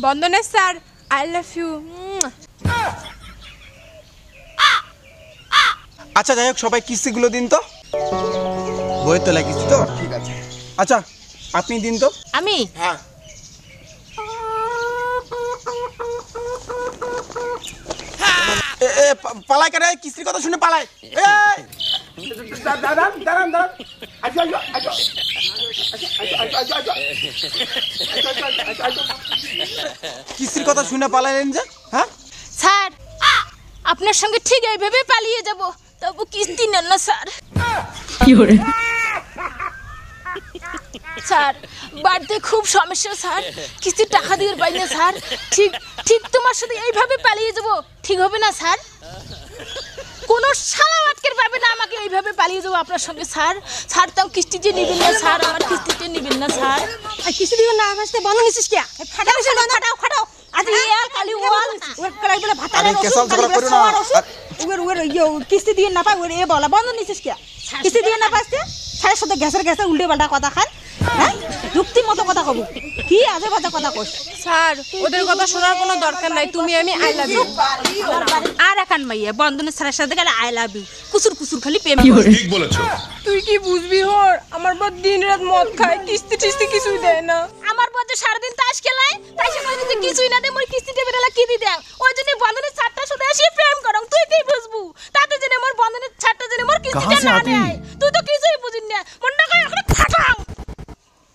Bandana sir, I love you. আচ্ছা যাই হোক, সবাই কিস্তিগুলো দিন তো। বইয়ের তোলা কিস্তি তো, ঠিক আছে। আচ্ছা আপনি দিন তো। আমি? হ্যাঁ। পালাই কেন? কিস্তির কথা শুনে পালাই। কিস্তির কথা শুনে পালাইলেন যে? হ্যাঁ স্যার, আপনার সঙ্গে ঠিক এইভাবে পালিয়ে যাব, তবু কিস্তি নেন না স্যার। কি করে স্যার? বাড়িতে খুব সমস্যা স্যার, কিস্তির টাকা দিয়ে পাই না স্যার। ঠিক ঠিক তোমার সাথে এইভাবে পালিয়ে যাব, ঠিক হবে না স্যার? কোনো শালা আটকের পাবে না আমাকে এইভাবে পালিয়ে যাবো আপনার সঙ্গে স্যার। স্যার তাও কিস্তি যে নেবেন না স্যার, আমার কিস্তিতে নেবেন না স্যার। কিস্তি দিবেন না? আসতে বন্ধ নিছিস কি? ফাটাও ফাটাও ফাটাও আজ ইয়ার কালি ওয়াল ওর কলাই বলে ভাতারে কেসাল ঝগড়া করো না। ওর কিস্তি দিয়ে না পাই, ওর এ বলা বন্ধ নিছিস কি? কিস্তি দিয়ে না পাইছে ছাড়ের সাথে গ্যাসের উল্টে পাল্টা কথা খান। হ্যাঁ, যুক্তি মতো কথা কব, কি আজে বাজে কথা কস। স্যার ওদের কথা শোনার কোনো দরকার নাই, তুমি আমি আই লাভ ইউ। আর একান মাইয়া বন্ধনের ছাড়ের সাথে গেলে আই লাভ ইউ কুসুর কুসুর খালি প্রেম। ঠিক বলেছো। তুই কি বুঝবি হর? আমার বর দিন রাত মদ খায়, কিস্তি টিস্তি কিছুই দেয় না। আমার বর যে সারাদিন তাস খেলায়, তাই সে কই যে কিছুই না দে মোর কিস্তি দেবে না কি দি দেন। ওই জন্য বন্ধনের ছাড়টা শুধু আসি প্রেম করং, তুই কি বুঝবু? তাতে জেনে মোর বন্ধনের ছাড়টা জেনে মোর কিস্তিটা না দেয়, তুই তো কিছুই বুঝিস না। মনটা কই এখন ফাটাং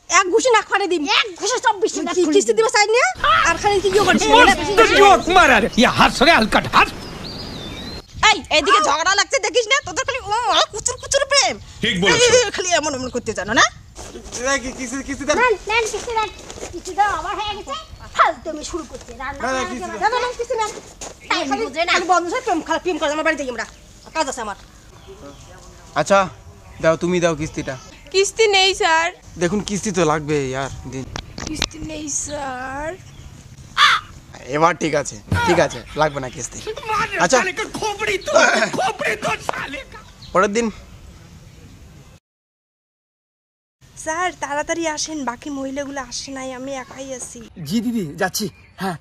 এক ঘুষি না খাড়ে দিবি, এক ঘুষি 24 টাকা কিস্তি দিবা চাই না। আর খালি কি করিস? তো জোক মারা রে ইয়া হাত সরে হালকা হাত। এই এইদিকে ঝগড়া লাগছে দেখিস না? তোদের খালি কুচুর কুচুর প্রেম। ঠিক বলেছো। খালি এমন এমন করতে জানো না? কিস্তি দেন। নেন কিস্তি দেন, কিস্তি দাও আমার হয়ে গেছে। ফালতু আমি শুরু করতে রান্না না, করে কিস্তি দেবো। দাও। না না কিস্তি না। তাই খালি বুঝে না। খালি বন্ধ হয় প্রেম, খালি প্রেম করে আমার বাড়িতে আমরা কাজ আছে আমার। আচ্ছা দাও, তুমি দাও কিস্তিটা। কিস্তি নেই স্যার। দেখুন কিস্তি তো লাগবে ইয়ার, দিন। কিস্তি নেই স্যার। এবার ঠিক আছে, ঠিক আছে, লাগবে না কিস্তি। আচ্ছা খোপড়ি তো সালে পরের দিন। স্যার তাড়াতাড়ি আসেন, বাকি মহিলাগুলো আসে নাই, আমি একাই আছি। জি দিদি যাচ্ছি। হ্যাঁ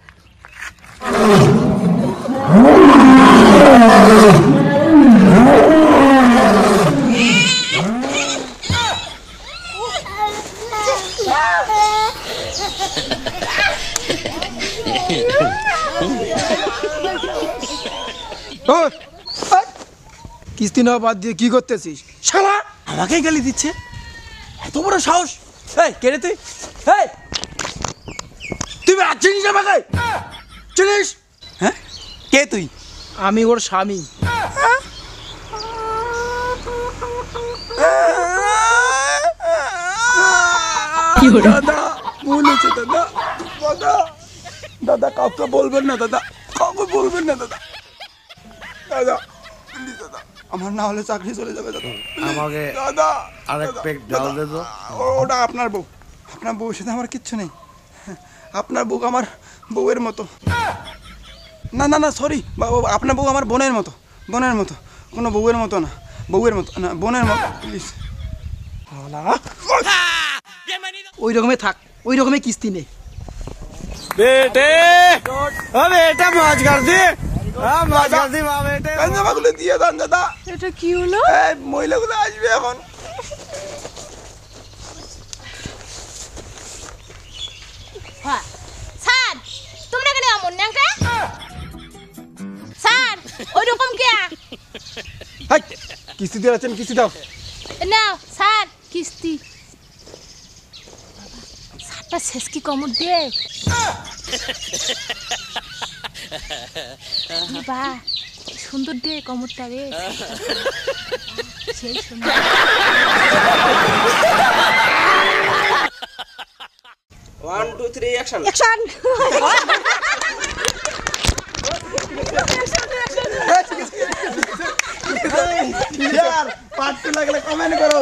কিস্তি না বাদ দিয়ে কি করতেছিস শালা? আমাকে গালি দিচ্ছে, এত বড় সাহস! এই কে রে তুই? এই তুই চিনিস আমাকে? চিনিস? হ্যাঁ, কে তুই? আমি ওর স্বামী। দাদা ভুল হয়েছে দাদা, দাদা দাদা কাউকে বলবেন না দাদা, কাউকে বলবেন না দাদা। দাদা প্লিজ দাদা, আমার না হলে চাকরি চলে যাবে দাদা। আমাকে দাদা আরেক পেক ডাল দে তো। ওটা আপনার বউ, আপনার বউর সাথে আমার কিচ্ছু নেই। আপনার বউ আমার বউয়ের মতো। না না না সরি, আপনার বউ আমার বোনের মতো, বোনের মতো, কোনো বউয়ের মতো না, বউয়ের মতো না, বোনের মতো। প্লিজ ওই রকমই থাক, ওই রকমই কিস্তি নে। বেটে বেটা মাছ কর দি, মাছ কর দি মা বেটে। জামাগুলো দিয়ে দেন দাদা। এটা কি হলো? এই মহিলাগুলো আসবে এখন। হ্যাঁ স্যার, তোমরা কেন এমন নাকা? স্যার ওই রকম কে? হাই কিস্তি দিয়ে আছেন, কিস্তি দাও। নাও স্যার কিস্তি। স্যারটা শেষ কি কমর দে। বাহ সুন্দর দে কমরটা রে, সেই সুন্দর। 1 2 3 অ্যাকশন। অ্যাকশন। यार पार्ट 2 লাগলে কমেন্ট করো।